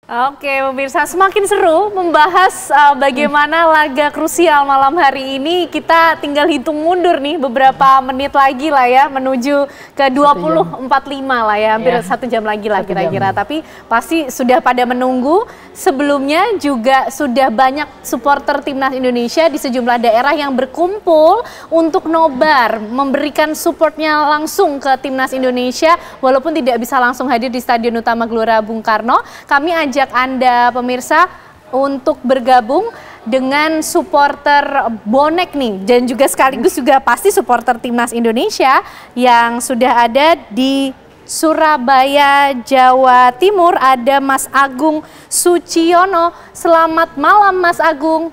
Oke, pemirsa, semakin seru membahas bagaimana laga krusial malam hari ini. Kita tinggal hitung mundur nih beberapa menit lagi lah ya, menuju ke 20.45 lah ya, hampir 1 jam lagi lah kira-kira. Tapi pasti sudah pada menunggu. Sebelumnya juga sudah banyak supporter timnas Indonesia di sejumlah daerah yang berkumpul untuk nobar, memberikan supportnya langsung ke timnas Indonesia, walaupun tidak bisa langsung hadir di Stadion Utama Gelora Bung Karno. Kami ajak Anda pemirsa untuk bergabung dengan supporter bonek nih, dan juga sekaligus juga pasti supporter timnas Indonesia yang sudah ada di Surabaya, Jawa Timur. Ada Mas Agung Suciono. Selamat malam Mas Agung.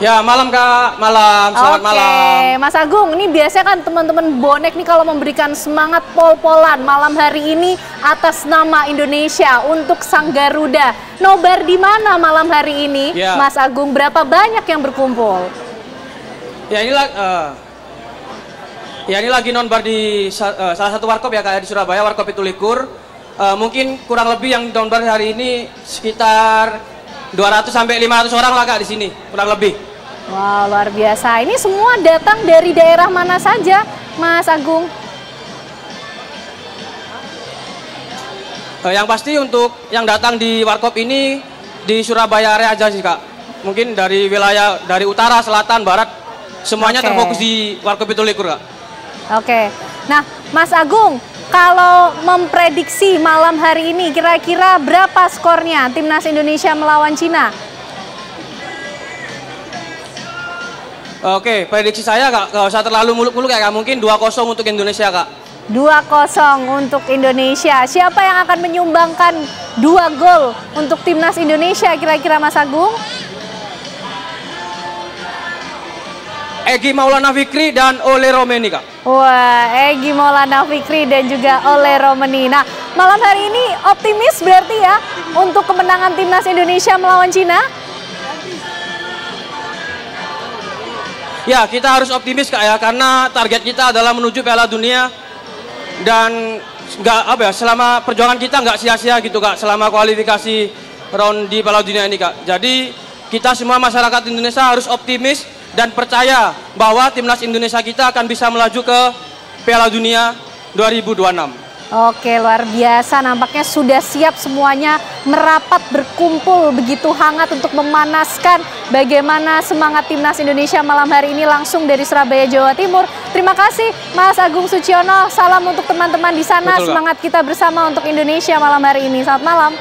Ya, malam Kak, malam, selamat malam. Mas Agung, ini biasanya kan teman-teman bonek nih kalau memberikan semangat pol-polan malam hari ini atas nama Indonesia untuk Sang Garuda. Nobar di mana malam hari ini, ya, Mas Agung? Berapa banyak yang berkumpul? Ya, ini lagi nonbar di salah satu warkop ya Kak, di Surabaya, warkop Pitulikur. Mungkin kurang lebih yang nonbar hari ini sekitar 200 sampai 500 orang lah Kak di sini, kurang lebih. Wow, luar biasa. Ini semua datang dari daerah mana saja, Mas Agung? Yang pasti untuk yang datang di warkop ini di Surabaya area aja sih Kak. Mungkin dari wilayah, dari utara, selatan, barat, semuanya terfokus di warkop Pitulikur Kak. Oke, nah Mas Agung, kalau memprediksi malam hari ini kira-kira berapa skornya timnas Indonesia melawan Cina? Oke, prediksi saya Kak, nggak usah terlalu muluk-muluk ya Kak, mungkin 2-0 untuk Indonesia Kak. 2-0 untuk Indonesia. Siapa yang akan menyumbangkan 2 gol untuk timnas Indonesia kira-kira Mas Agung? Egy Maulana Fikri dan Ole Romeni Kak. Wah, Egy Maulana Fikri dan juga Ole Romeni. Nah, malam hari ini optimis berarti ya untuk kemenangan timnas Indonesia melawan Cina? Ya, kita harus optimis Kak ya, karena target kita adalah menuju Piala Dunia, dan selama perjuangan kita nggak sia-sia gitu Kak, selama kualifikasi round di Piala Dunia ini Kak. Jadi kita semua masyarakat Indonesia harus optimis dan percaya bahwa timnas Indonesia kita akan bisa melaju ke Piala Dunia 2026. Oke, luar biasa. Nampaknya sudah siap semuanya merapat berkumpul begitu hangat untuk memanaskan bagaimana semangat timnas Indonesia malam hari ini langsung dari Surabaya, Jawa Timur. Terima kasih Mas Agung Suciono. Salam untuk teman-teman di sana. Betul, semangat kita bersama untuk Indonesia malam hari ini. Selamat malam.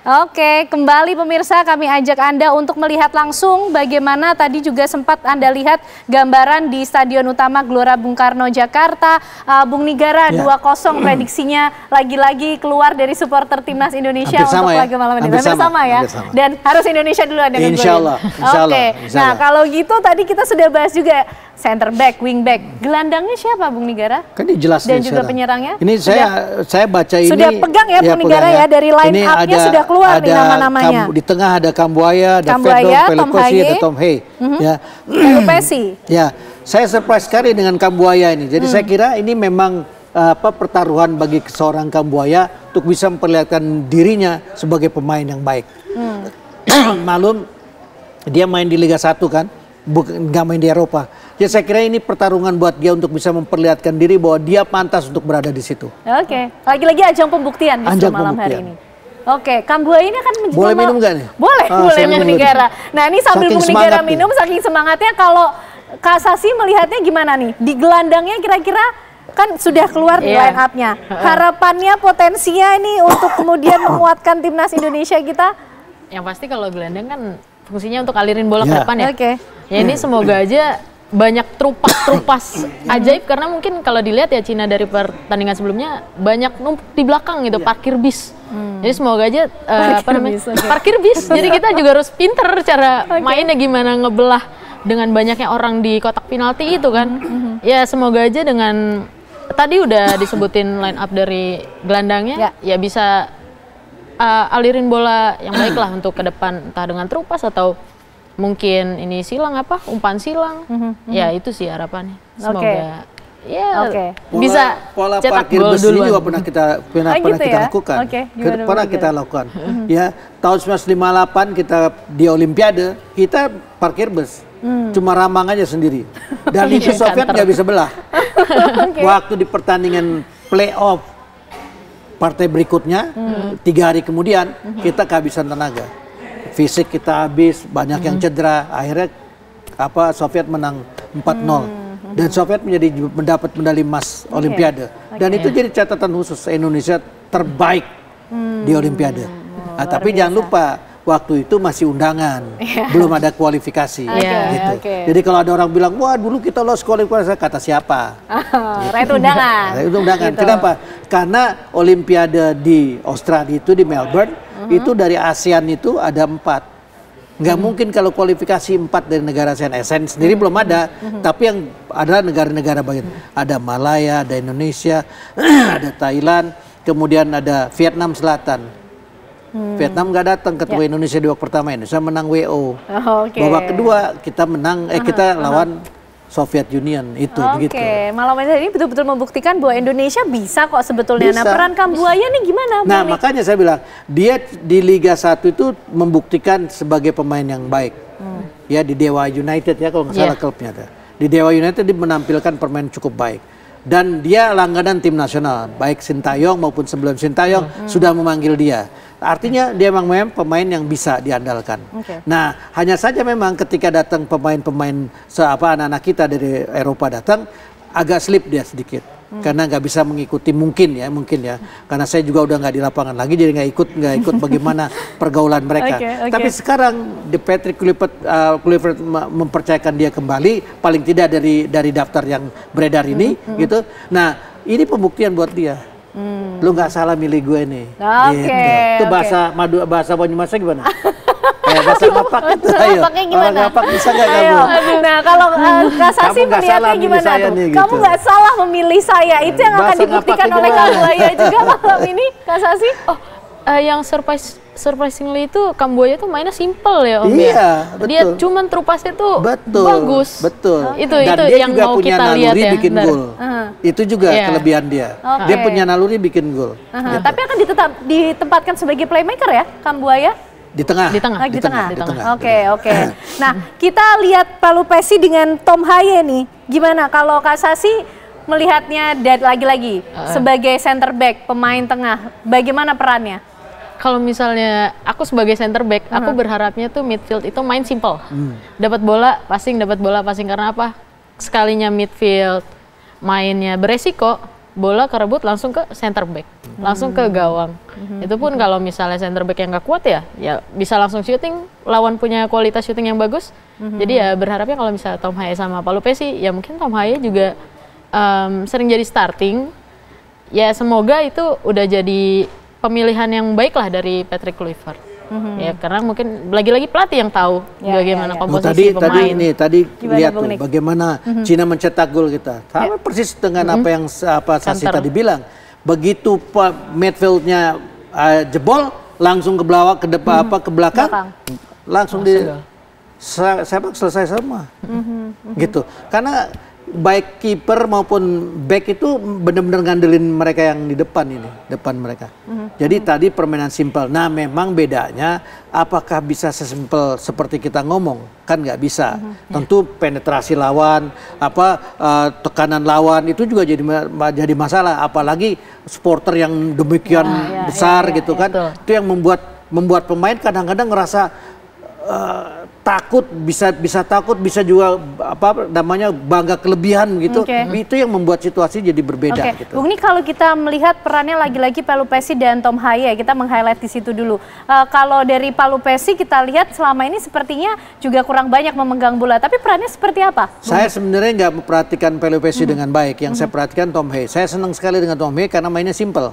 Oke, kembali pemirsa kami ajak Anda untuk melihat langsung bagaimana tadi juga sempat Anda lihat gambaran di Stadion Utama Gelora Bung Karno, Jakarta. Bung Nigara, 2-0 prediksinya lagi-lagi keluar dari supporter timnas Indonesia untuk laga malam ini. Hampir sama ya. Dan harus Indonesia duluan dengan Insya Allah. Oke, nah kalau gitu tadi kita sudah bahas juga center back, wing back. Gelandangnya siapa Bung Nigara? Kan dijelaskan. Dan juga penyerangnya? Ini saya baca ini. Sudah pegang ya Bung Nigara ya, dari line up-nya sudah keluar nih nama-namanya. Di tengah ada Kambuaya, ada Fedor, Pelopesi, ada Tom Hay. Ya. Pelopesi. Ya, saya surprise sekali dengan Kambuaya ini. Jadi saya kira ini memang pertaruhan bagi seorang Kambuaya untuk bisa memperlihatkan dirinya sebagai pemain yang baik. Malum dia main di Liga 1 kan, nggak main di Eropa. Ya saya kira ini pertarungan buat dia untuk bisa memperlihatkan diri bahwa dia pantas untuk berada di situ. Oke, lagi-lagi ajang pembuktian di malam hari ini. Oke, Kambuaya ini akan menjadi boleh minum nggak nih? Boleh, boleh Bung Nigara. Nah ini sambil Bung Nigara minum, saking semangatnya, kalau Kak Sasi melihatnya gimana nih? Di gelandangnya kira-kira kan sudah keluar di line up-nya. Harapannya, potensinya ini untuk kemudian menguatkan timnas Indonesia kita? Yang pasti kalau gelandang kan fungsinya untuk alirin bola ke depan ya. Ya ini semoga aja banyak trupas ajaib, karena mungkin kalau dilihat ya Cina dari pertandingan sebelumnya banyak numpuk di belakang gitu, parkir bis. Jadi semoga aja parkir bis. Jadi kita juga harus pinter cara mainnya gimana, ngebelah dengan banyaknya orang di kotak penalti itu kan. Ya semoga aja dengan tadi udah disebutin line up dari gelandangnya ya bisa alirin bola yang baik lah untuk ke depan, entah dengan trupas atau mungkin ini silang umpan silang. Ya itu sih harapannya. Semoga bisa pola cetak parkir gol bus ini duluan. juga pernah kita lakukan. Pernah kita lakukan. Ya, tahun 1958 kita di Olimpiade, kita parkir bus. Cuma Ramang aja sendiri. Dan itu Soviet nggak bisa belah. Waktu di pertandingan playoff partai berikutnya, 3 hari kemudian kita kehabisan tenaga. Fisik kita habis, banyak yang cedera. Akhirnya Soviet menang 4-0. Dan Soviet mendapat medali emas Olimpiade. Dan itu jadi catatan khusus Indonesia terbaik di Olimpiade. Tapi jangan lupa waktu itu masih undangan, belum ada kualifikasi. Gitu. Jadi kalau ada orang bilang, wah dulu kita lolos kualifikasi, kata siapa? Itu undangan. Itu undangan. Gitu. Kenapa? Karena Olimpiade di Australia itu di Melbourne, itu dari ASEAN itu ada 4. Nggak mungkin kalau kualifikasi 4 dari negara ASEAN sendiri belum ada, tapi yang ada negara-negara bagian. Ada Malaya, ada Indonesia, ada Thailand, kemudian ada Vietnam Selatan. Vietnam nggak datang ketua Indonesia di babak pertama, Indonesia menang WO. Babak kedua kita menang, kita lawan Soviet Union itu begitu. Malam ini betul-betul membuktikan bahwa Indonesia bisa kok sebetulnya. Bisa, nah peran Kambuaya nih gimana? Nah makanya saya bilang dia di Liga 1 itu membuktikan sebagai pemain yang baik. Ya di Dewa United ya kalau nggak salah klubnya. Di Dewa United dia menampilkan permainan cukup baik. Dan dia langganan tim nasional, baik Sintayong maupun sebelum Sintayong sudah memanggil dia. Artinya dia memang pemain yang bisa diandalkan. Nah, hanya saja memang ketika datang pemain-pemain anak-anak kita dari Eropa datang, agak slip dia sedikit. Karena nggak bisa mengikuti mungkin ya. Karena saya juga udah nggak di lapangan lagi, jadi nggak ikut bagaimana pergaulan mereka. Tapi sekarang Patrick Kluivert mempercayakan dia kembali, paling tidak dari daftar yang beredar ini, gitu. Nah, ini pembuktian buat dia. Lu nggak salah milih gue nih. Gitu. Itu bahasa Banyumasnya gimana? Bahasa ngapak itu. Ngapaknya gimana? Ngapak bisa nggak kamu? Nah kalau Kak Sasi melihatnya gimana tuh? Nih, kamu gitu. nggak salah memilih saya. Itu yang akan dibuktikan oleh Kambuaya juga malam ini, Kak Sasi. Yang surprisingly itu Kambuaya tuh mainnya simple ya Om. Iya, betul. Dia cuman terupasnya tuh bagus. Betul. Itu Dan dia yang juga mau punya kita lihat naluri ya. bikin gol. Itu juga kelebihan dia. Dia punya naluri bikin gol. Gitu. Tapi akan ditempatkan sebagai playmaker ya Kambuaya? Di tengah. Di tengah. Oke. Nah, kita lihat Palu Pesi dengan Tom Haye nih. Gimana kalau Kak Sasi melihatnya lagi-lagi sebagai center back, pemain tengah, bagaimana perannya? Kalau misalnya aku sebagai center back, aku berharapnya tuh midfield itu main simple. Dapat bola, passing karena apa? Sekalinya midfield mainnya beresiko, bola kerebut langsung ke center back, langsung ke gawang. Itu pun kalau misalnya center back yang nggak kuat ya bisa langsung shooting, lawan punya kualitas shooting yang bagus. Jadi ya berharapnya kalau misalnya Tom Haye sama Palu Pesi, ya mungkin Tom Haye juga sering jadi starting. Ya semoga itu udah jadi pemilihan yang baik lah dari Patrick Kluivert. Ya karena mungkin lagi-lagi pelatih yang tahu bagaimana komposisi pemain. Tadi lihat tuh bagaimana Cina mencetak gol kita. Sama persis dengan apa yang Sasi tadi bilang. Begitu midfieldnya jebol, langsung ke belakang, langsung sepak selesai semua. Gitu. Karena baik kiper maupun back itu benar-benar ngandelin mereka yang di depan mereka. Jadi tadi permainan simpel. Nah memang bedanya apakah bisa sesimpel seperti kita ngomong? Kan nggak bisa. Tentu penetrasi lawan, tekanan lawan itu juga jadi masalah. Apalagi supporter yang demikian besar gitu kan. Betul. Itu yang membuat pemain kadang-kadang ngerasa takut, bisa takut, bisa juga bangga kelebihan gitu. Itu yang membuat situasi jadi berbeda gitu. Bung, ini kalau kita melihat perannya lagi-lagi Palu Pesi dan Tom Haye, kita meng-highlight di situ dulu. Kalau dari Palu Pesi kita lihat selama ini sepertinya juga kurang banyak memegang bola, tapi perannya seperti apa? Saya sebenarnya nggak memperhatikan Palu Pesi dengan baik. Yang saya perhatikan Tom Haye. Saya senang sekali dengan Tom Haye karena mainnya simple.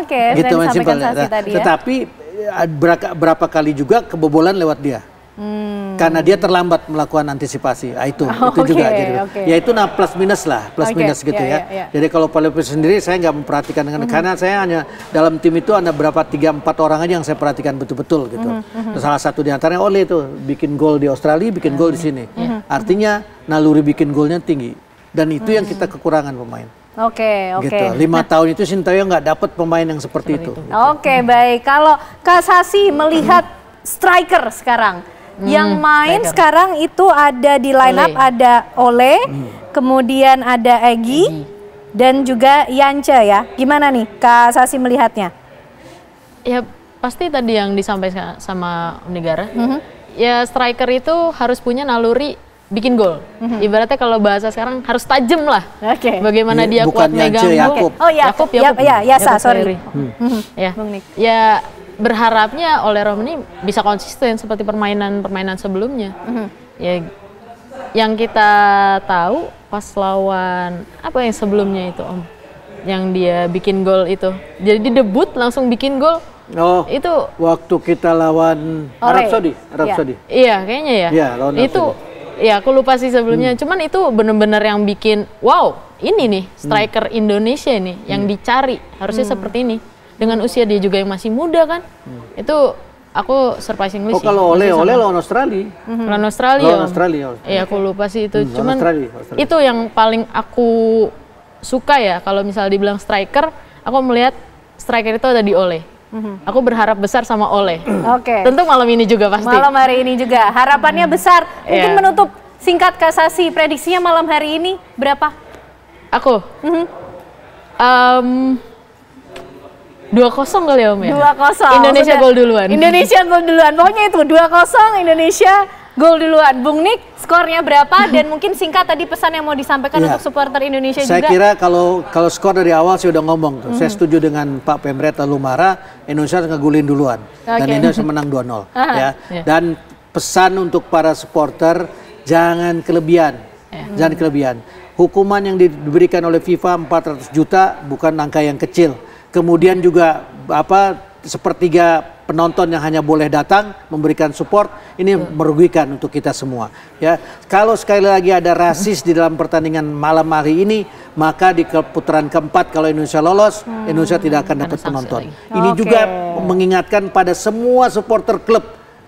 Gitu, main simple. Tetapi berapa kali juga kebobolan lewat dia. Karena dia terlambat melakukan antisipasi, itu juga jadi. Ya itu plus minus gitu ya. Jadi kalau Palu Pesi sendiri saya nggak memperhatikan karena saya hanya dalam tim itu ada berapa 3-4 orang aja yang saya perhatikan betul-betul gitu. Salah satu di antaranya Ole itu bikin gol di Australia, bikin gol di sini. Artinya naluri bikin golnya tinggi. Dan itu yang kita kekurangan pemain. Oke. Gitu. 5 tahun itu Sintayong nggak dapat pemain yang seperti itu. Oke, baik. Kalau Kak Sasi melihat striker sekarang, yang main sekarang itu ada di line up ada Ole, kemudian ada Egy, dan juga Yance ya. Gimana nih Kak Sasi melihatnya? Ya pasti tadi yang disampaikan sama Om Negara. Ya striker itu harus punya naluri bikin gol. Ibaratnya kalau bahasa sekarang harus tajam lah. Bagaimana dia kuat megang gol. Oh ya, Yasa, sorry. Ya berharapnya oleh Romani bisa konsisten seperti permainan sebelumnya. Ya yang kita tahu pas lawan apa yang sebelumnya itu Om, yang dia bikin gol itu. Jadi debut langsung bikin gol. Oh, itu waktu kita lawan Arab Saudi. Iya, kayaknya ya. Iya, lawan itu ya aku lupa sih sebelumnya. Cuman itu bener-bener yang bikin wow, ini nih striker Indonesia nih yang dicari. Harusnya seperti ini. Dengan usia dia juga yang masih muda kan. Itu aku surprisingly sih. Oh, kalau Ole lawan Australia. Lawan Australia. Iya, aku lupa sih itu. Cuman Australia. Itu yang paling aku suka ya kalau misalnya dibilang striker, aku melihat striker itu ada di Ole. Aku berharap besar sama Ole. Tentu malam ini juga pasti. Malam hari ini juga. Harapannya besar. Mungkin menutup singkat Kak Sasi, prediksinya malam hari ini berapa? Aku? 2-0 kali ya Om ya? 2-0. Indonesia gol duluan. Indonesia gol duluan. Pokoknya itu 2-0 Indonesia gol duluan. Bung Nik, skornya berapa? Dan mungkin singkat tadi pesan yang mau disampaikan untuk supporter Indonesia saya juga. Saya kira kalau skor dari awal saya udah ngomong tuh. Saya setuju dengan Pak Pemret Lumara, Indonesia ngegulin duluan. Dan Indonesia menang 2-0. Ya. Dan pesan untuk para supporter, jangan kelebihan. Jangan kelebihan. Hukuman yang diberikan oleh FIFA 400 juta bukan angka yang kecil. Kemudian juga sepertiga penonton yang hanya boleh datang memberikan support, ini merugikan untuk kita semua. Ya, kalau sekali lagi ada rasis di dalam pertandingan malam hari ini, maka di putaran keempat kalau Indonesia lolos, Indonesia tidak akan dapat penonton. Ini juga mengingatkan pada semua supporter klub.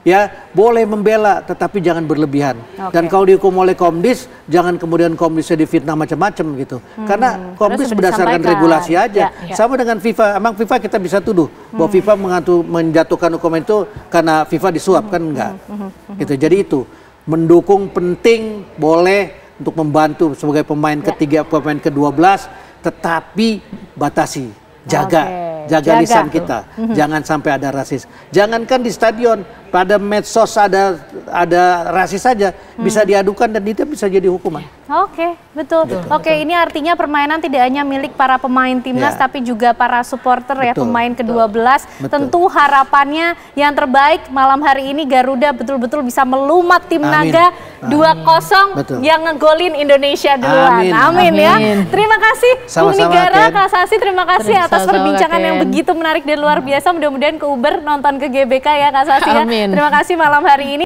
Ya, boleh membela tetapi jangan berlebihan. Dan kalau dihukum oleh Komdis, jangan kemudian Komdisnya difitnah macam-macam gitu. Karena Komdis berdasarkan regulasi aja. Sama dengan FIFA. Emang FIFA kita bisa tuduh bahwa FIFA menjatuhkan hukuman itu karena FIFA disuap, kan enggak. Gitu. Jadi itu mendukung penting, boleh untuk membantu sebagai pemain ketiga, pemain ke-12, tetapi batasi, jaga lisan kita, jangan sampai ada rasis. Jangankan di stadion, pada medsos ada rasis saja bisa diadukan dan itu bisa jadi hukuman. Betul. Ini artinya permainan tidak hanya milik para pemain timnas tapi juga para supporter ya, pemain ke-12. Tentu harapannya yang terbaik malam hari ini Garuda betul-betul bisa melumat tim Naga 2-0 yang ngegolin Indonesia duluan. Amin ya. Terima kasih Bung Nigara, Kak Sasi, terima kasih atas perbincangan yang begitu menarik dan luar biasa. Mudah-mudahan ke Uber nonton ke GBK ya Kak Sasi ya. Terima kasih malam hari ini.